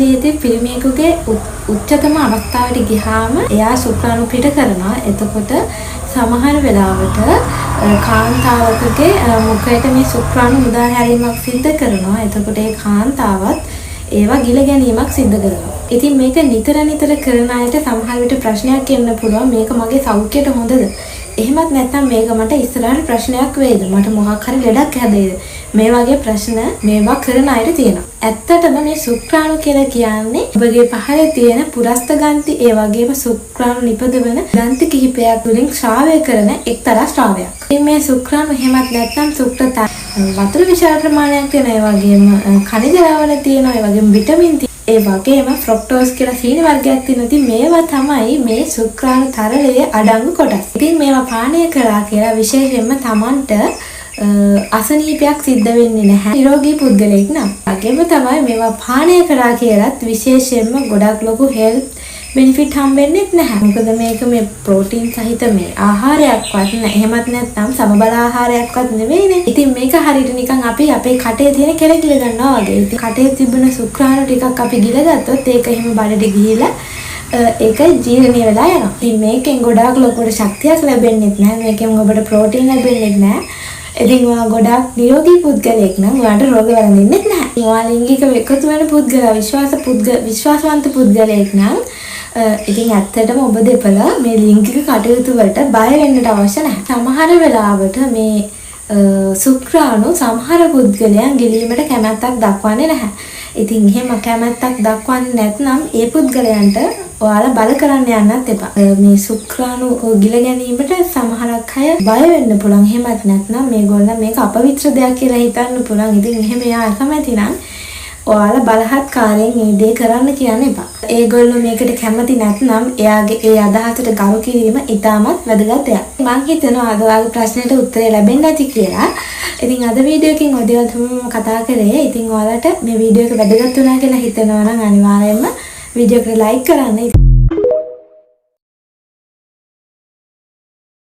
ඊයේ පිරිමියෙකුගේ උච්චතම අවස්ථාවට ගියාම එයා ශුක්‍රාණු පිට කරනවා. එතකොට සමහර වෙලාවට කාන්තාවකගේ මුඛයට මේ ශුක්‍රාණු මුදා හැරීමක් සිද්ධ කරනවා. එතකොට ඒ කාන්තාවත් ඒවා ගිල ගැනීමක් සිද්ධ කරනවා. ඉතින් මේක නිතර කරන අයට සමහර විට ප්‍රශ්නයක් එන්න පුළුවන්. මේක මගේ සෞඛ්‍යයට හොඳද? එහෙමත් නැත්නම් මේක මට ඉස්සරහට ප්‍රශ්නයක් වෙයිද? මට මොකක් හරි ලෙඩක් හැදෙයිද? මේ වගේ ප්‍රශ්න මේවා කරන අයට තියෙනවා. ඇත්තටම මේ ශුක්‍රාණු කියලා කියන්නේ ඔබගේ පහලේ තියෙන පුරස්ත ග්‍රන්ථි ඒ වගේම ශුක්‍රාණු නිපදවන ග්‍රන්ථි කිහිපයක් තුලින් ශ්‍රාවය කරන එක්තරා ශ්‍රාවයක්. ඉතින් මේ ශුක්‍රාණු එහෙමත් නැත්නම් ශුක්‍රතා වතුර විශාල ප්‍රමාණයක් තියෙන ඒ වගේම ඛනිජ ලවණ තියෙනවා ඒ වගේම විටමින් ඒ වගේම ෆ්‍රොක්ටෝස් කියලා සීනි වර්ගයක් තියෙනවා. ඉතින් මේවා තමයි මේ ශුක්‍රාණු තරලයේ අඩංගු කොටස්. ඉතින් මේවා පානය කළා කියලා විශේෂයෙන්ම Tamanට අසනීපයක් සිද්ධ වෙන්නේ නැහැ. නිරෝගී පුද්ගලයෙක් නම්. වගේම තමයි මේවා පානය කළා කියලත් විශේෂයෙන්ම ගොඩක් ලොකු හෙල්ත් බෙනිෆිට් හම්බෙන්නේ නැහැ. මොකද මේක මේ ප්‍රෝටීන් සහිත මේ ආහාරයක්වත් එහෙමත් නැත්නම් සමබල ආහාරයක්වත් නෙවෙයිනේ. ඉතින් මේක හරියට නිකන් අපි අපේ කටේ තියෙන කෙල ගිල ගන්නවා වගේ. ඉතින් කටේ තිබුණ ශුක්‍රාණු ටිකක් අපි ගිල ගත්තොත් ඒක එහෙම බඩට ගිහිලා ඒක ජීර්ණය වෙලා යනවා. ඉතින් මේකෙන් ගොඩාක් ලොකුට ශක්තියක් ලැබෙන්නේ නැහැ. මේකෙන් ඔබට ප්‍රෝටීන් ලැබෙන්නේ නැහැ. ඉතින් ඔයා ගොඩාක් නිරෝගී පුද්ගලයෙක් නම් ඔයාට රෝග වළඳින්නෙත් නැහැ. ඔයා ලිංගිකව එකතු වෙන පුද්ගලයා විශ්වාසවන්ත පුද්ගලයෙක් නම් ඉතින් ඇත්තටම ඔබ දෙපළ මේ ලිංගික කටයුතු වලට බය වෙන්නට අවශ්‍ය නැහැ. සමහර වෙලාවට මේ ශුක්‍රාණු සමහර පුද්ගලයන් ගිලීමට කැමැත්තක් දක්වන්නේ නැහැ. ඉතින් එහෙම කැමැත්තක් දක්වන්නේ නැත්නම් ඒ පුද්ගලයන්ට ඔයාලා බල කරන්න යන්නත් එපා. මේ ශුක්‍රාණු ගිල ගැනීමට සමහරක් අය බය වෙන්න පුළුවන්. එහෙමත් නැත්නම් මේගොල්ලන් මේක අපවිත්‍ර දෙයක් කියලා හිතන්න පුළුවන්. ඉතින් එහෙම යා කැමති නම් ඔයාලා බලහත්කාරයෙන් මේ දේ කරන්න කියන්න එපා. ඒගොල්ලෝ මේකට කැමති නැත්නම් එයාගේ ඒ අදහසට ගරු කිරීම ඉතාමත් වැදගත් දෙයක්. මම හිතනවා අද ඔයාගේ ප්‍රශ්නෙට උත්තරය ලැබෙන්න ඇති කියලා. ඉතින් අද වීඩියෝ එකකින් ඔය දේවල් තමයි මම කතා කරේ. ඉතින් ඔයාලට මේ වීඩියෝ එක වැදගත් වුණා කියලා හිතනවා නම් අනිවාර්යයෙන්ම වීඩියෝ එකට ලයික් කරන්න.